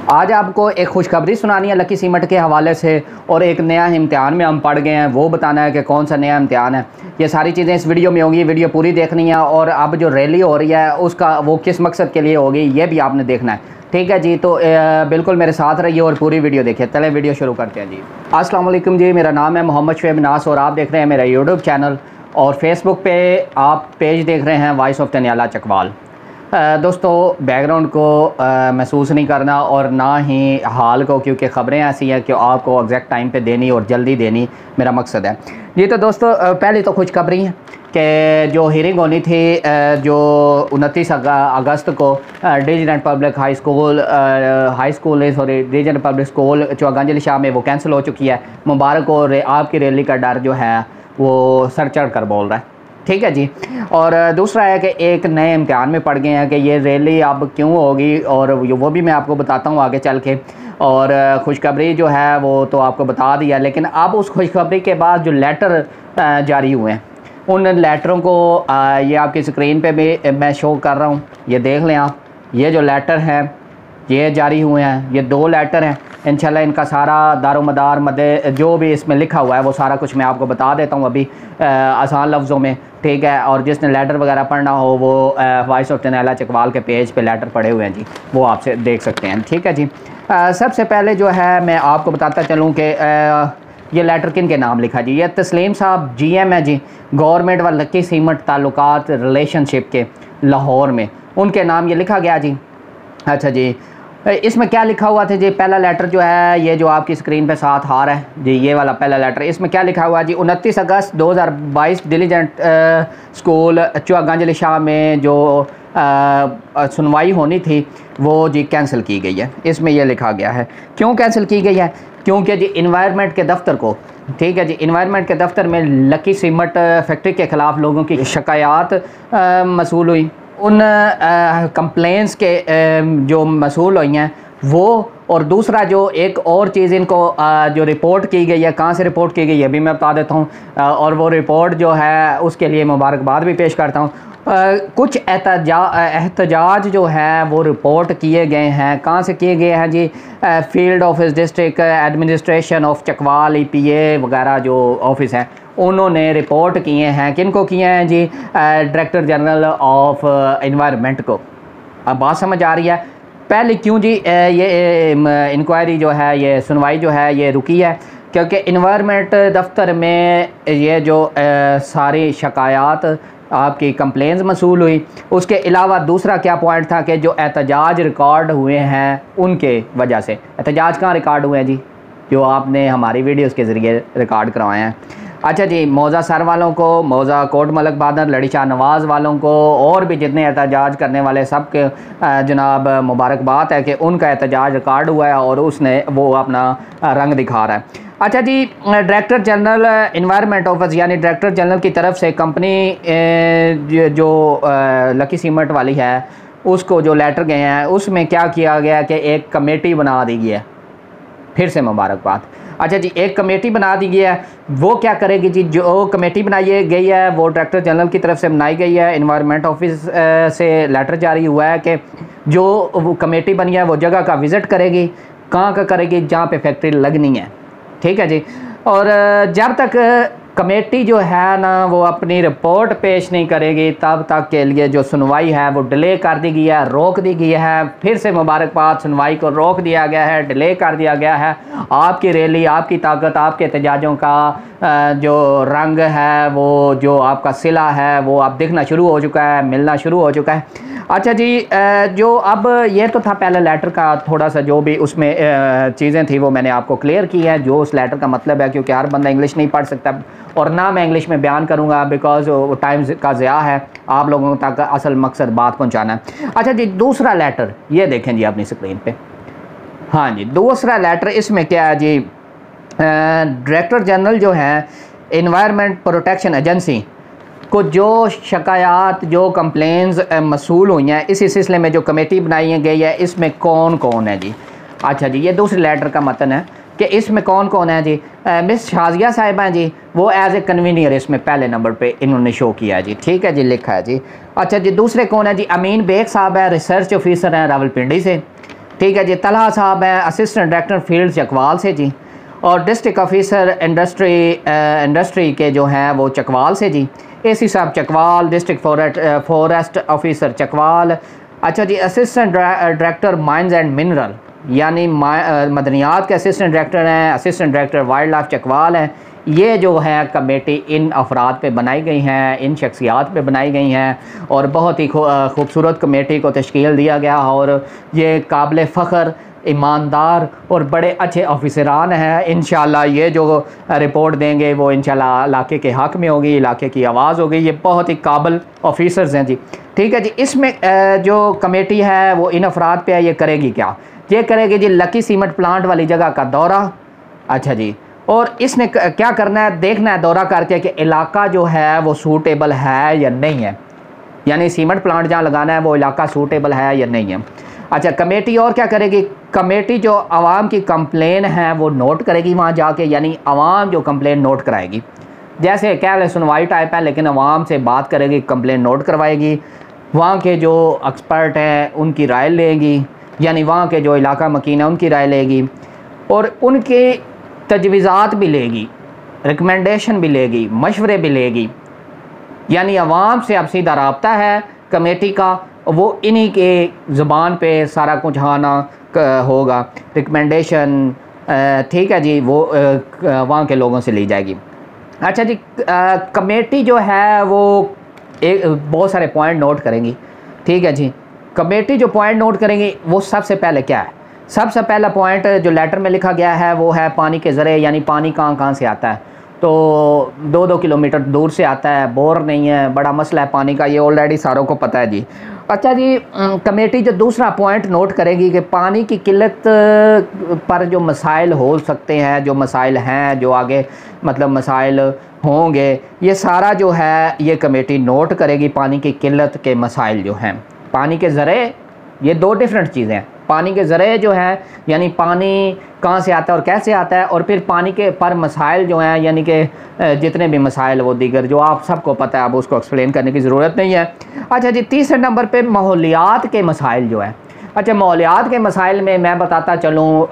آج آپ کو ایک خوشخبری سنانی ہے لکی سیمنٹ کے حوالے سے، اور ایک نیا امتحان میں ہم پڑھ گئے ہیں، وہ بتانا ہے کہ کون سا نیا امتحان ہے۔ یہ ساری چیزیں اس ویڈیو میں ہوں گی، ویڈیو پوری دیکھنی ہے، اور اب جو ریلی ہو رہی ہے اس کا وہ کس مقصد کے لیے ہوگی یہ بھی آپ نے دیکھنا ہے، ٹھیک ہے جی؟ تو بالکل میرے ساتھ رہیے اور پوری ویڈیو دیکھیں۔ چلیں ویڈیو شروع کرتے ہیں جی۔ السلام علیکم جی، میرا نام ہے محمد شعیب ناز اور آپ دیکھ رہے ہیں میرا یوٹیوب چینل، اور فیس بک پہ آپ پیج دیکھ رہے ہیں وائس آف تنیالہ چکوال۔ دوستو بیک گراؤنڈ کو محسوس نہیں کرنا اور نہ ہی حال کو، کیونکہ خبریں ایسی ہیں کہ آپ کو ایگزیکٹ ٹائم پہ دینی اور جلدی دینی میرا مقصد ہے جی۔ تو دوستو پہلی تو خوشخبری ہے کہ جو ہیرنگ ہونی تھی جو 29 اگست کو Dijan public high school Dijan public school Chogunjli Shah میں وہ کینسل ہو چکی ہے۔ مبارک اور آپ کی ریلی کا ڈر جو ہے وہ سر چڑھ کر بول رہا ہے، ٹھیک ہے جی۔ اور دوسرا ہے کہ ایک نئے امتحان میں پڑ گئے ہیں کہ یہ ریلی اب کیوں ہوگی، اور وہ بھی میں آپ کو بتاتا ہوں آگے چل کے۔ اور خوشخبری جو ہے وہ تو آپ کو بتا دیا، لیکن اب اس خوشخبری کے بعد جو لیٹر جاری ہوئے ہیں ان لیٹروں کو یہ آپ کی اسکرین پہ بھی میں شو کر رہا ہوں، یہ دیکھ لیں آپ۔ یہ جو لیٹر ہیں یہ جاری ہوئے ہیں، یہ 2 لیٹر ہیں۔ انشاءاللہ ان کا سارا دار و مدار جو بھی اس میں لکھا ہوا ہے وہ سارا کچھ میں آپ کو بتا دیتا ہوں ابھی آسان لفظوں میں، ٹھیک ہے؟ اور جس نے لیٹر وغیرہ پڑھنا ہو وہ وائس آف تنیالہ چکوال کے پیج پہ لیٹر پڑے ہوئے ہیں جی، وہ آپ سے دیکھ سکتے ہیں، ٹھیک ہے جی۔ سب سے پہلے جو ہے میں آپ کو بتاتا چلوں کہ یہ لیٹر کن کے نام لکھا جی۔ یہ تسلیم صاحب جی ایم ہے جی، گورنمنٹ و لکی سیمنٹ تعلقات ریلیشن شپ کے لاہور میں، ان کے نام یہ لکھا گیا جی۔ اچھا جی، اس میں کیا لکھا ہوا تھا جی؟ پہلا لیٹر جو ہے یہ جو آپ کی اسکرین پہ ساتھ آ رہا ہے جی، یہ والا پہلا لیٹر، اس میں کیا لکھا ہوا جی؟ 29 اگست 2022 ڈیلیجنٹ اسکول چوگنجلی شاہ میں جو سنوائی ہونی تھی وہ جی کینسل کی گئی ہے۔ اس میں یہ لکھا گیا ہے کیوں کینسل کی گئی ہے؟ کیونکہ جی انوائرمنٹ کے دفتر کو، ٹھیک ہے جی، انوائرمنٹ کے دفتر میں لکی سیمنٹ فیکٹری کے خلاف لوگوں کی شکایات موصول ہوئی۔ ان کمپلینس کے جو موصول ہوئی ہیں وہ، اور دوسرا جو ایک اور چیز ان کو جو رپورٹ کی گئی ہے، کہاں سے رپورٹ کی گئی ہے بھی میں بتا دیتا ہوں، اور وہ رپورٹ جو ہے اس کے لیے مبارکباد بھی پیش کرتا ہوں۔ کچھ احتجاج جو ہے وہ رپورٹ کیے گئے ہیں، کہاں سے کیے گئے ہیں جی؟ Field office district administration of Chakwal E P A وغیرہ جو آفس ہیں انہوں نے رپورٹ کیے ہیں۔ کن کو کیے ہیں جی؟ ڈائریکٹر جنرل آف انوائرمنٹ کو۔ اب بات سمجھ آ رہی ہے؟ پہلے کیوں جی یہ انکوائری جو ہے، یہ سنوائی جو ہے یہ رکی ہے؟ کیونکہ انوائرمنٹ دفتر میں یہ جو ساری شکایات آپ کی کمپلینز موصول ہوئی، اس کے علاوہ دوسرا کیا پوائنٹ تھا کہ جو احتجاج ریکارڈ ہوئے ہیں ان کے وجہ سے۔ احتجاج کہاں ریکارڈ ہوئے ہیں جی؟ جو آپ نے ہماری ویڈیوز کے ذریعے ریکارڈ کروائے ہیں۔ اچھا جی، موضع سر والوں کو، موضع کوٹ ملک بہادر، لڑی شاہ نواز والوں کو، اور بھی جتنے احتجاج کرنے والے سب کے جناب مبارکباد ہے کہ ان کا احتجاج ریکارڈ ہوا ہے اور اس نے وہ اپنا رنگ دکھا رہا ہے۔ اچھا جی، ڈائریکٹر جنرل انوائرمنٹ آفس یعنی ڈائریکٹر جنرل کی طرف سے کمپنی جو لکی سیمنٹ والی ہے اس کو جو لیٹر گئے ہیں اس میں کیا کیا گیا کہ ایک کمیٹی بنا دی گئی ہے، پھر سے مبارکباد۔ اچھا جی، ایک کمیٹی بنا دی گئی ہے، وہ کیا کرے گی جی؟ جو کمیٹی بنائی گئی ہے وہ ڈائریکٹر جنرل کی طرف سے بنائی گئی ہے، انوائرمنٹ آفس سے لیٹر جاری ہوا ہے کہ جو وہ کمیٹی بنی ہے وہ جگہ کا وزٹ کرے گی، کہاں کا کرے گی؟ جہاں پہ فیکٹری لگنی ہے، ٹھیک ہے جی۔ اور جب تک کمیٹی جو ہے نا وہ اپنی رپورٹ پیش نہیں کرے گی تب تک کے لیے جو سنوائی ہے وہ ڈیلے کر دی گئی ہے، روک دی گئی ہے۔ پھر سے مبارکباد، سنوائی کو روک دیا گیا ہے، ڈیلے کر دیا گیا ہے۔ آپ کی ریلی، آپ کی طاقت، آپ کے احتجاجوں کا جو رنگ ہے، وہ جو آپ کا صلہ ہے وہ اب دکھنا شروع ہو چکا ہے، ملنا شروع ہو چکا ہے۔ اچھا جی، جو اب یہ تو تھا پہلے لیٹر کا تھوڑا سا جو بھی اس میں چیزیں تھیں وہ میں نے آپ کو کلیئر کی ہے، جو اس لیٹر کا مطلب ہے، کیونکہ ہر بندہ انگلش نہیں پڑھ سکتا اور نہ میں انگلش میں بیان کروں گا بیکاز ٹائم کا ضیاع ہے، آپ لوگوں تک اصل مقصد بات پہنچانا ہے۔ اچھا جی، دوسرا لیٹر یہ دیکھیں جی اپنی اسکرین پہ۔ ہاں جی، دوسرا لیٹر اس میں کیا ہے جی؟ ڈائریکٹر جنرل جو ہیں انوائرمنٹ پروٹیکشن ایجنسی کو جو شکایات، جو کمپلینز موصول ہوئی ہیں، اسی سلسلے میں جو کمیٹی بنائی گئی ہے اس میں کون کون ہے جی؟ اچھا جی، یہ دوسرے لیٹر کا متن ہے کہ اس میں کون کون ہے جی؟ مس شازیہ صاحبہ جی، وہ ایز اے کنوینئر اس میں پہلے نمبر پہ انہوں نے شو کیا ہے جی، ٹھیک ہے جی، لکھا ہے جی۔ اچھا جی، دوسرے کون ہے جی؟ امین بیگ صاحب ہے، ریسرچ آفیسر ہیں راولپنڈی سے، ٹھیک ہے جی. طلحہ صاحب ہیں اسسٹنٹ ڈائریکٹر فیلڈ چکوال سے جی. اور ڈسٹرکٹ آفیسر انڈسٹری کے جو ہیں وہ چکوال سے جی. اے سی صاحب Chakwal. District forest officer Chakwal. اچھا جی. Assistant director mines and mineral یعنی مدنیات کے اسسٹنٹ ڈائریکٹر ہیں. Assistant director wildlife Chakwal ہیں. یہ جو ہے کمیٹی ان افراد پہ بنائی گئی ہیں, ان شخصیات پہ بنائی گئی ہیں, اور بہت ہی خوبصورت کمیٹی کو تشکیل دیا گیا. اور یہ قابل فخر, ایماندار اور بڑے اچھے آفیسران ہیں. انشاءاللہ یہ جو رپورٹ دیں گے وہ انشاءاللہ علاقے کے حق میں ہوگی, علاقے کی آواز ہوگی. یہ بہت ہی قابل آفیسرز ہیں جی. ٹھیک ہے جی. اس میں جو کمیٹی ہے وہ ان افراد پہ ہے. یہ کرے گی کیا؟ یہ کرے گی جی لکی سیمنٹ پلانٹ والی جگہ کا دورہ. اچھا جی. اور اس نے کیا کرنا ہے؟ دیکھنا ہے دورہ کر کے کہ علاقہ جو ہے وہ سوٹیبل ہے یا نہیں ہے. یعنی سیمنٹ پلانٹ جہاں لگانا ہے وہ علاقہ سوٹیبل ہے یا نہیں ہے. اچھا. کمیٹی اور کیا کرے گی؟ کمیٹی جو عوام کی کمپلین ہیں وہ نوٹ کرے گی وہاں جا کے. یعنی عوام جو کمپلین نوٹ کرائے گی, جیسے کہہ لیں سنوائی ٹائپ ہے, لیکن عوام سے بات کرے گی, کمپلین نوٹ کروائے گی. وہاں کے جو ایکسپرٹ ہیں ان کی رائے لے گی, یعنی وہاں کے جو علاقہ مکین ہیں ان کی رائے لے گی, اور ان کے تجویزات بھی لے گی, ریکمنڈیشن بھی لے گی, مشورے بھی لے گی. یعنی عوام سے اب سیدھا رابطہ ہے کمیٹی کا, وہ انہی کے زبان پہ سارا کچھ آنا ہوگا. ریکمنڈیشن ٹھیک ہے جی وہ وہاں کے لوگوں سے لی جائے گی. اچھا جی. کمیٹی جو ہے وہ بہت سارے پوائنٹ نوٹ کریں گی. ٹھیک ہے جی. کمیٹی جو پوائنٹ نوٹ کریں گی وہ سب سے پہلے کیا ہے؟ سب سے پہلا پوائنٹ جو لیٹر میں لکھا گیا ہے وہ ہے پانی کے ذریعے. یعنی پانی کہاں سے آتا ہے؟ تو 2 کلومیٹر دور سے آتا ہے, بور نہیں ہے. بڑا مسئلہ ہے پانی کا, یہ آلریڈی ساروں کو پتہ ہے جی. اچھا جی. کمیٹی جو دوسرا پوائنٹ نوٹ کرے گی کہ پانی کی قلت پر جو مسائل ہو سکتے ہیں, جو مسائل ہیں, جو آگے مطلب مسائل ہوں گے, یہ سارا جو ہے یہ کمیٹی نوٹ کرے گی. پانی کی قلت کے مسائل جو ہیں, پانی کے ذریعے, یہ 2 ڈیفرنٹ چیزیں ہیں. پانی کے ذریعے جو ہے یعنی پانی کہاں سے آتا ہے اور کیسے آتا ہے, اور پھر پانی کے پر مسائل جو ہیں, یعنی کہ جتنے بھی مسائل وہ دیگر جو آپ سب کو پتہ ہے, اب اس کو ایکسپلین کرنے کی ضرورت نہیں ہے. اچھا جی. تیسرے نمبر پہ ماحولیات کے مسائل جو ہیں. اچھا. ماحولیات کے مسائل میں بتاتا چلوں,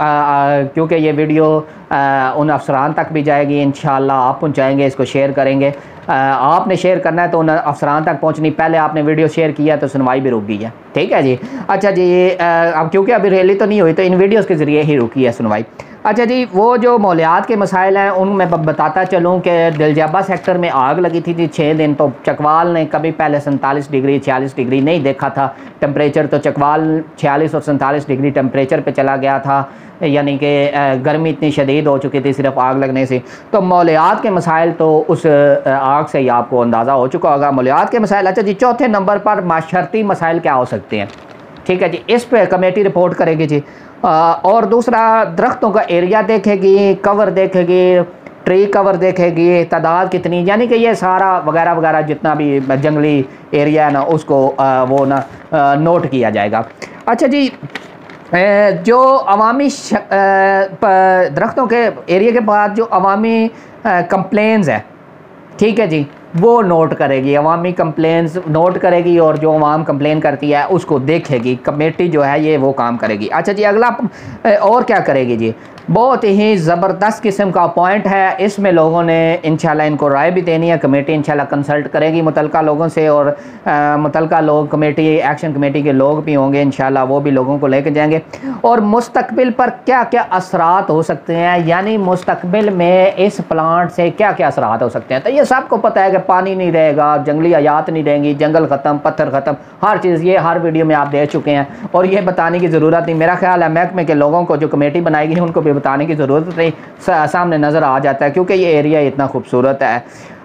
کیونکہ یہ ویڈیو ان افسران تک بھی جائے گی انشاءاللہ, آپ پہنچائیں گے, اس کو شیئر کریں گے. آپ نے شیئر کرنا ہے تو ان افسران تک پہنچنی, پہلے آپ نے ویڈیو شیئر کیا تو سنوائی بھی رک گئی ہے. ٹھیک ہے جی. اچھا جی. اب کیونکہ ابھی ریلی تو نہیں ہوئی تو ان ویڈیوز کے ذریعے ہی رکی ہے سنوائی. اچھا جی. وہ جو ماحولیات کے مسائل ہیں ان میں بتاتا چلوں کہ دلجابہ سیکٹر میں آگ لگی تھی 6 دن, تو چکوال نے کبھی پہلے 47 ڈگری 46 ڈگری نہیں دیکھا تھا ٹمپریچر, تو چکوال 46 اور 47 ڈگری ٹمپریچر پہ چلا گیا تھا. یعنی کہ گرمی اتنی شدید ہو چکی تھی صرف آگ لگنے سے. تو ماحولیات کے مسائل تو اس آگ سے ہی آپ کو اندازہ ہو چکا ہوگا. ماحولیات کے مسائل. اچھا جی. چوتھے نمبر پر معاشرتی مسائل کیا ہو سکتے ہیں؟ ٹھیک ہے جی. اس پہ کمیٹی رپورٹ کرے گی جی. اور دوسرا درختوں کا ایریا دیکھے گی, کور دیکھے گی, ٹری کور دیکھے گی, تعداد کتنی, یعنی کہ یہ سارا وغیرہ وغیرہ جتنا بھی جنگلی ایریا ہے نا اس کو وہ نا نوٹ کیا جائے گا. اچھا جی. جو عوامی درختوں کے ایریا کے بعد جو عوامی کمپلینز ہیں, ٹھیک ہے جی, وہ نوٹ کرے گی. عوامی کمپلینز نوٹ کرے گی اور جو عوام کمپلین کرتی ہے اس کو دیکھے گی. کمیٹی جو ہے یہ وہ کام کرے گی. اچھا جی. اگلا اور کیا کرے گی جی؟ بہت ہی زبردست قسم کا پوائنٹ ہے. اس میں لوگوں نے انشاءاللہ ان کو رائے بھی دینی ہے. کمیٹی انشاءاللہ کنسلٹ کرے گی متعلقہ لوگوں سے, اور متعلقہ لوگ کمیٹی ایکشن کمیٹی کے لوگ بھی ہوں گے انشاءاللہ, وہ بھی لوگوں کو لے کے جائیں گے. اور مستقبل پر کیا کیا اثرات ہو سکتے ہیں, یعنی مستقبل میں اس پلانٹ سے کیا کیا اثرات ہو سکتے ہیں. تو یہ سب کو پتہ ہے کہ پانی نہیں رہے گا, جنگلی حیات نہیں رہیں گی, جنگل ختم, پتھر ختم, ہر چیز. یہ ہر ویڈیو میں آپ دیکھ چکے ہیں اور یہ بتانے کی ضرورت نہیں. میرا خیال ہے محکمے کے لوگوں کو جو کمیٹی بنائی گئی ان کو بھی بتانے کی ضرورت نہیں, سامنے نظر آ جاتا ہے کیونکہ یہ ایریا اتنا خوبصورت ہے.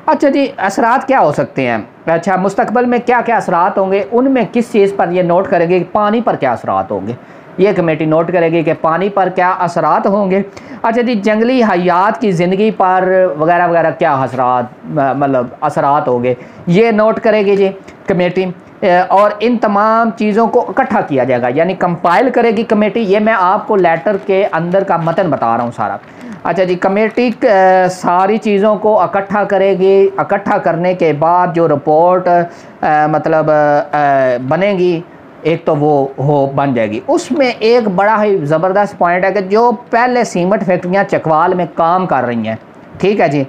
اچھا جی. اثرات کیا ہو سکتے ہیں؟ اچھا. مستقبل میں کیا کیا اثرات ہوں گے, ان میں کس چیز پر یہ نوٹ کرے گی؟ پانی پر کیا اثرات ہوں گے, یہ کمیٹی نوٹ کرے گی کہ پانی پر کیا اثرات ہوں گے. اچھا جی. جنگلی حیات کی زندگی پر وغیرہ وغیرہ کیا اثرات ہوں گے, یہ نوٹ کرے گی جی کمیٹی. اور ان تمام چیزوں کو اکٹھا کیا جائے گا, یعنی کمپائل کرے گی کمیٹی. یہ میں آپ کو لیٹر کے اندر کا متن بتا رہا ہوں سارا. اچھا جی. کمیٹی ساری چیزوں کو اکٹھا کرے گی. اکٹھا کرنے کے بعد جو رپورٹ مطلب بنے گی ایک تو وہ بن جائے گی۔ اس میں ایک بڑا ہی زبردست پوائنٹ ہے کہ جو پہلے سیمنٹ فیکٹریاں چکوال میں کام کر رہی ہیں، ٹھیک ہے جی،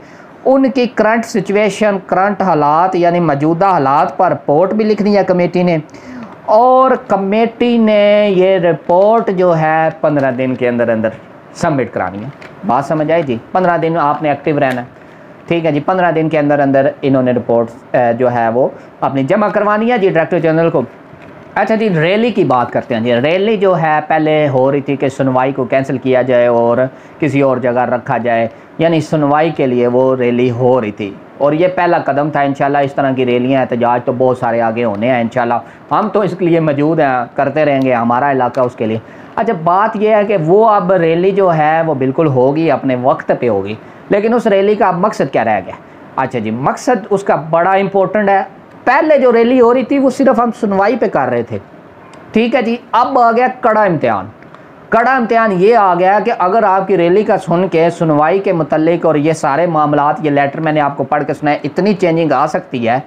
ان کی کرنٹ سچویشن، کرنٹ حالات یعنی موجودہ حالات پر رپورٹ بھی لکھنی ہے کمیٹی نے، اور کمیٹی نے یہ رپورٹ جو ہے 15 دن کے اندر سبمٹ کرانی ہے۔ بات سمجھ آئی جی؟ 15 دن آپ نے ایکٹیو رہنا ہے، ٹھیک ہے جی۔ 15 دن کے اندر انہوں نے رپورٹ جو ہے وہ اپنی جمع کروانی ہے جی ڈائریکٹر جنرل کو۔ اچھا جی، ریلی کی بات کرتے ہیں جی۔ ریلی جو ہے پہلے ہو رہی تھی کہ سنوائی کو کینسل کیا جائے اور کسی اور جگہ رکھا جائے، یعنی سنوائی کے لیے وہ ریلی ہو رہی تھی، اور یہ پہلا قدم تھا۔ انشاءاللہ اس طرح کی ریلیاں احتجاج تو بہت سارے آگے ہونے ہیں انشاءاللہ، ہم تو اس کے لیے موجود ہیں، کرتے رہیں گے، ہمارا علاقہ اس کے لیے۔ اچھا بات یہ ہے کہ وہ اب ریلی جو ہے وہ بالکل ہوگی، اپنے وقت پہ ہوگی، لیکن اس ریلی کا اب مقصد کیا رہ گیا؟ اچھا جی، مقصد اس کا بڑا امپورٹنٹ ہے۔ پہلے جو ریلی ہو رہی تھی وہ صرف ہم سنوائی پہ کر رہے تھے، ٹھیک ہے جی۔ اب آ گیا کڑا امتحان۔ کڑا امتحان یہ آ گیا کہ اگر آپ کی ریلی کا سن کے سنوائی کے متعلق اور یہ سارے معاملات، یہ لیٹر میں نے آپ کو پڑھ کے سنا ہے، اتنی چینجنگ آ سکتی ہے،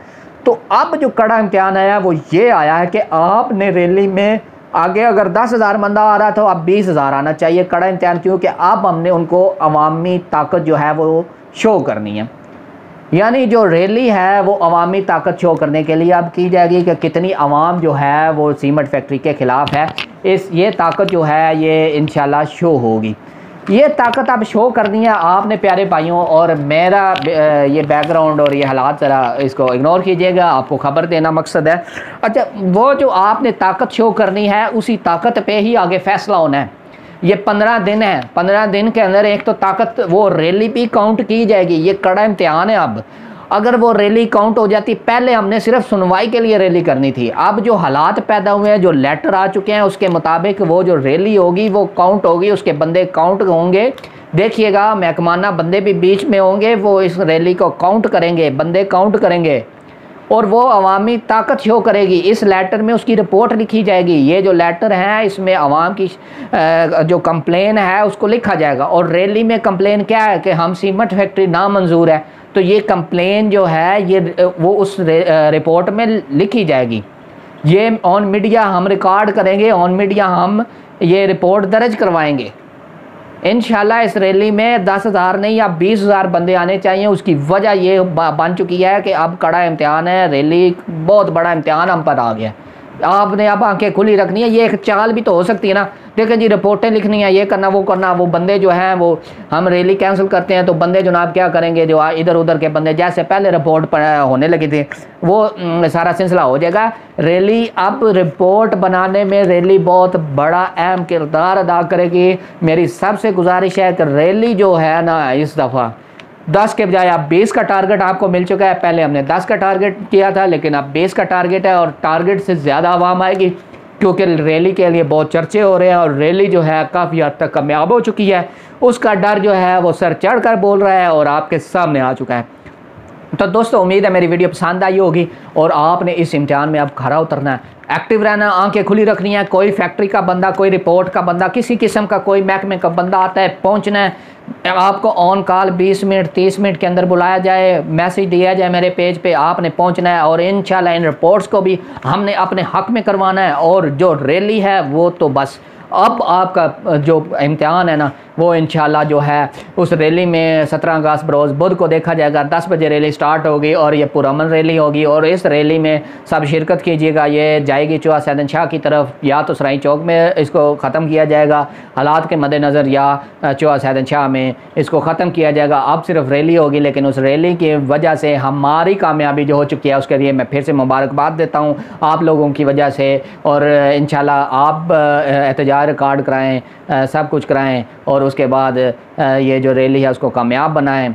تو اب جو کڑا امتحان آیا وہ یہ آیا ہے کہ آپ نے ریلی میں آگے اگر 10,000 بندہ آ رہا تھا اب 20,000 آنا چاہیے۔ کڑا امتحان کیونکہ اب ہم نے ان کو عوامی طاقت جو ہے وہ شو کرنی ہے، یعنی جو ریلی ہے وہ عوامی طاقت شو کرنے کے لیے اب کی جائے گی کہ کتنی عوام جو ہے وہ سیمنٹ فیکٹری کے خلاف ہے۔ یہ طاقت جو ہے یہ انشاءاللہ شو ہوگی۔ یہ طاقت اب شو کرنی ہے آپ نے پیارے بھائیوں، اور میرا یہ بیک گراؤنڈ اور یہ حالات ذرا اس کو اگنور کیجیے گا، آپ کو خبر دینا مقصد ہے۔ اچھا، وہ جو آپ نے طاقت شو کرنی ہے اسی طاقت پہ ہی آگے فیصلہ ہونا ہے۔ یہ 15 دن ہے، 15 دن کے اندر ایک تو طاقت وہ ریلی بھی کاؤنٹ کی جائے گی۔ یہ کڑا امتحان ہے اب، اگر وہ ریلی کاؤنٹ ہو جاتی، پہلے ہم نے صرف سنوائی کے لیے ریلی کرنی تھی، اب جو حالات پیدا ہوئے ہیں، جو لیٹر آ چکے ہیں، اس کے مطابق وہ جو ریلی ہوگی وہ کاؤنٹ ہوگی، اس کے بندے کاؤنٹ ہوں گے۔ دیکھیے گا محکمانہ بندے بھی بیچ میں ہوں گے، وہ اس ریلی کو کاؤنٹ کریں گے، بندے کاؤنٹ کریں گے، اور وہ عوامی طاقت شو کرے گی۔ اس لیٹر میں اس کی رپورٹ لکھی جائے گی۔ یہ جو لیٹر ہے اس میں عوام کی جو کمپلین ہے اس کو لکھا جائے گا، اور ریلی میں کمپلین کیا ہے کہ ہم سیمنٹ فیکٹری نامنظور ہے، تو یہ کمپلین جو ہے یہ وہ اس رپورٹ میں لکھی جائے گی۔ یہ آن میڈیا ہم ریکارڈ کریں گے، آن میڈیا ہم یہ رپورٹ درج کروائیں گے۔ انشاءاللہ اس ریلی میں 10,000 نہیں یا 20,000 بندے آنے چاہیے۔ اس کی وجہ یہ بن چکی ہے کہ اب کڑا امتحان ہے، ریلی بہت بڑا امتحان ہم پر آ گیا۔ آپ نے اب آنکھیں کھلی رکھنی ہے۔ یہ ایک چال بھی تو ہو سکتی ہے نا، دیکھیں جی رپورٹیں لکھنی ہیں، یہ کرنا وہ کرنا، وہ بندے جو ہیں وہ ہم ریلی کینسل کرتے ہیں تو بندے جناب کیا کریں گے، جو ادھر ادھر کے بندے جیسے پہلے رپورٹ ہونے لگی تھی وہ سارا سلسلہ ہو جائے گا۔ ریلی اب رپورٹ بنانے میں ریلی بہت بڑا اہم کردار ادا کرے گی۔ میری سب سے گزارش ہے کہ ریلی جو ہے نا اس دفعہ 10 کے بجائے اب 20 کا ٹارگٹ آپ کو مل چکا ہے۔ پہلے ہم نے 10 کا ٹارگٹ کیا تھا، لیکن اب 20 کا ٹارگٹ ہے، اور ٹارگٹ سے زیادہ عوام آئے گی کیونکہ ریلی کے لیے بہت چرچے ہو رہے ہیں، اور ریلی جو ہے کافی حد تک کامیاب ہو چکی ہے۔ اس کا ڈر جو ہے وہ سر چڑھ کر بول رہا ہے اور آپ کے سامنے آ چکا ہے۔ تو دوستو امید ہے میری ویڈیو پسند آئی ہوگی، اور آپ نے اس امتحان میں اب کھڑا اترنا ہے، ایکٹیو رہنا، آنکھیں کھلی رکھنی ہے۔ کوئی فیکٹری کا بندہ، کوئی رپورٹ کا بندہ، کسی قسم کا کوئی محکمے کا بندہ آتا ہے، پہنچنا ہے، آپ کو آن کال 20 منٹ 30 منٹ کے اندر بلایا جائے، میسج دیا جائے میرے پیج پہ، آپ نے پہنچنا ہے، اور انشاءاللہ ان رپورٹس کو بھی ہم نے اپنے حق میں کروانا ہے۔ اور جو ریلی ہے وہ تو بس اب آپ کا جو امتحان ہے نا وہ انشاءاللہ جو ہے اس ریلی میں 17 اگست بروز بدھ کو دیکھا جائے گا۔ 10 بجے ریلی سٹارٹ ہوگی اور یہ پرامن ریلی ہوگی، اور اس ریلی میں سب شرکت کیجیے گا۔ یہ جائے گی چوہا سیدن شاہ کی طرف، یا تو سرائی چوک میں اس کو ختم کیا جائے گا حالات کے مد نظر، یا چوہا سیدن شاہ میں اس کو ختم کیا جائے گا۔ اب صرف ریلی ہوگی، لیکن اس ریلی کی وجہ سے ہماری کامیابی جو ہو چکی ہے اس کے لیے میں پھر سے مبارکباد دیتا ہوں آپ لوگوں کی وجہ سے، اور انشاءاللہ آپ احتجاج ریکارڈ کرائیں، سب کچھ کرائیں، اور اس کے بعد یہ جو ریلی ہے اس کو کامیاب بنائیں۔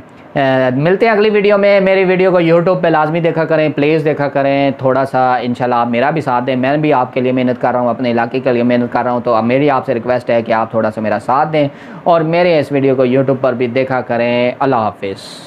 ملتے ہیں اگلی ویڈیو میں۔ میری ویڈیو کو یوٹیوب پہ لازمی دیکھا کریں، پلیز دیکھا کریں، تھوڑا سا انشاءاللہ آپ میرا بھی ساتھ دیں۔ میں بھی آپ کے لیے محنت کر رہا ہوں، اپنے علاقے کے لیے محنت کر رہا ہوں، تو اب میری آپ سے ریکویسٹ ہے کہ آپ تھوڑا سا میرا ساتھ دیں، اور میرے اس ویڈیو کو یوٹیوب پر بھی دیکھا کریں۔ اللہ حافظ۔